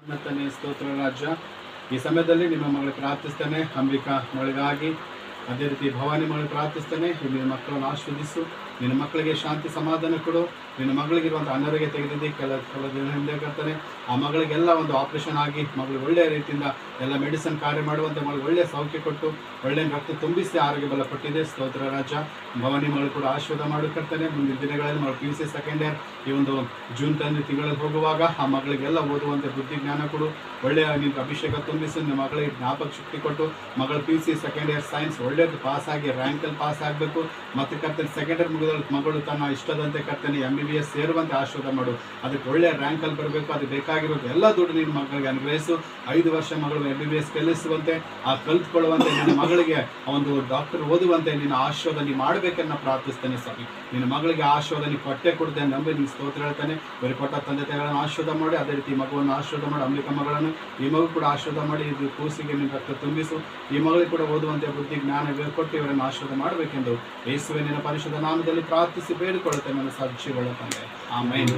ಮತ್ತನೇ ಸ್ತೋತ್ರ ರಾಜ. ಈ ಸಮಯದಲ್ಲಿ ನಿಮ್ಮ ಮಗಳು ಪ್ರಾರ್ಥಿಸ್ತೇನೆ, ಅಂಬಿಕಾ ಮಗಳಿಗಾಗಿ. ಅದೇ ರೀತಿ ಭವಾನಿ ಮಗಳು ಪ್ರಾರ್ಥಿಸ್ತೇನೆ. ನಿನ್ನ ಮಕ್ಕಳನ್ನು ಆಶೀರ್ವದಿಸು, ನಿನ್ನ ಮಕ್ಕಳಿಗೆ ಶಾಂತಿ ಸಮಾಧಾನ ಕೊಡು. ನಿನ್ನ ಮಗಳಿಗಿರುವಂಥ ಅನಾರೋಗ್ಯ ತೆಗೆದಿದ್ದೆ ಕೆಲ ದಿನ ಹಿಂದೆ ಕರ್ತಾನೆ. ಆ ಮಗಳಿಗೆಲ್ಲ ಒಂದು ಆಪರೇಷನ್ ಆಗಿ ಮಗಳು ಒಳ್ಳೆಯ ರೀತಿಯಿಂದ ಎಲ್ಲ ಮೆಡಿಸಿನ್ ಕಾರ್ಯ ಮಾಡುವಂತೆ ಮಗಳು ಒಳ್ಳೆಯ ಸೌಖ್ಯ ಕೊಟ್ಟು ಒಳ್ಳೆಯ ರಕ್ತ ತುಂಬಿಸಿ ಆರೋಗ್ಯ ಬಲ ಕೊಟ್ಟಿದೆ. ಸ್ತೋತ್ರ ರಾಜ. ಭವಾನಿ ಮಗಳು ಕೂಡ ಆಶೀರ್ವಾದ ಮಾಡಿಕೊಡ್ತಾನೆ. ಮುಂದಿನ ದಿನಗಳಲ್ಲಿ ಮಗಳು PUC ಸೆಕೆಂಡ್ ಇಯರ್ ಈ ಒಂದು ಜೂನ್ ತಿಂಗಳಲ್ಲಿ ಹೋಗುವಾಗ ಆ ಮಗಳಿಗೆಲ್ಲ ಓದುವಂತೆ ಬುದ್ಧಿ ಜ್ಞಾನ ಕೊಡು. ಒಳ್ಳೆಯ ನಿನ್ನ ಅಭಿಷೇಕ ತುಂಬಿಸಿ ನಿಮ್ಮ ಮಗಳಿಗೆ ಜ್ಞಾಪಕ ಶಕ್ತಿ ಕೊಟ್ಟು ಮಗಳು PUC ಸೆಕೆಂಡ್ ಇಯರ್ ಸೈನ್ಸ್ ಒಳ್ಳೆಯದು ಪಾಸ್ ಆಗಿ ರ್ಯಾಂಕಲ್ಲಿ ಪಾಸ್ ಆಗಬೇಕು. ಮತ್ತು ಕರ್ತನೆ ಸೆಕೆಂಡ್ ಇಯರ್ ಮುಗಿದ ಮಗಳು ತನ್ನ ಇಷ್ಟದಂತೆ ಕರ್ತನೆ MBBS ಸೇರುವಂತೆ ಆಶೀರ್ವಾದ ಮಾಡು. ಅದಕ್ಕೆ ಒಳ್ಳೆಯ ರ್ಯಾಂಕಲ್ಲಿ ಬರಬೇಕು. ಅದು ಬೇಕಾಗಿರೋದು ಎಲ್ಲ ದುಡ್ಡು ನಿನ್ನ ಮಗಳಿಗೆ ಅನುಗ್ರಹಿಸು. 5 ವರ್ಷ ಮಗಳು MBBS ಕಲಿಸುವಂತೆ, ಆ ಕಲ್ತ್ಕೊಳ್ಳುವಂತೆ, ನಿನ್ನ ಮಗಳಿಗೆ ಒಂದು ಡಾಕ್ಟರ್ ಓದುವಂತೆ ನಿನ್ನ ಆಶೀರ್ವಾದ ನೀ ಮಾಡಬೇಕನ್ನ ಪ್ರಾರ್ಥಿಸ್ತೇನೆ ಸ್ವಾಮಿ. ನಿನ್ನ ಮಗಳಿಗೆ ಆಶೀರ್ವಾದ ನೀ ಕೊಟ್ಟೆ ಕೊಡ್ತೇನೆ ನಂಬಿ ನೀನು ಸ್ತೋತ್ರ ಹೇಳ್ತಾನೆ. ಬರೀ ಕೊಟ್ಟ ತಂದೆ ತಾಯಿಗಳನ್ನು ಆಶೀರ್ವಾದ ಮಾಡಿ, ಅದೇ ರೀತಿ ಮಗುವನ್ನು ಆಶೀರ್ವಾದ ಮಾಡಿ, ಅಂಬಿಕಾ ಮಗಳನ್ನು ಈ ಮಗು ಕೂಡ ಆಶೀರ್ವಾದ ಮಾಡಿ, ಇದು ಕೂಸಿಗೆ ನಿನ್ನ ರಕ್ತ ತುಂಬಿಸು. ಈ ಮಗಳಿಗೆ ಕೂಡ ಓದುವಂತೆ ಬುದ್ಧಿ ಜ್ಞಾನ ಕೊಟ್ಟು ಇವರನ್ನು ಆಶೀರ್ವಾದ ಮಾಡಬೇಕೆಂದು ಯೇಸುವೆ ನಿನ್ನ ಪರಿಶುದ್ಧ ನಾಮದಲ್ಲಿ ಪ್ರಾರ್ಥಿಸಿ ಬೇಡಿಕೊಳ್ಳುತ್ತೇನೆ ನನ್ನ ಸಾಕ್ಷಿಗಳ ತಂದೆ. ಆಮೇನ್.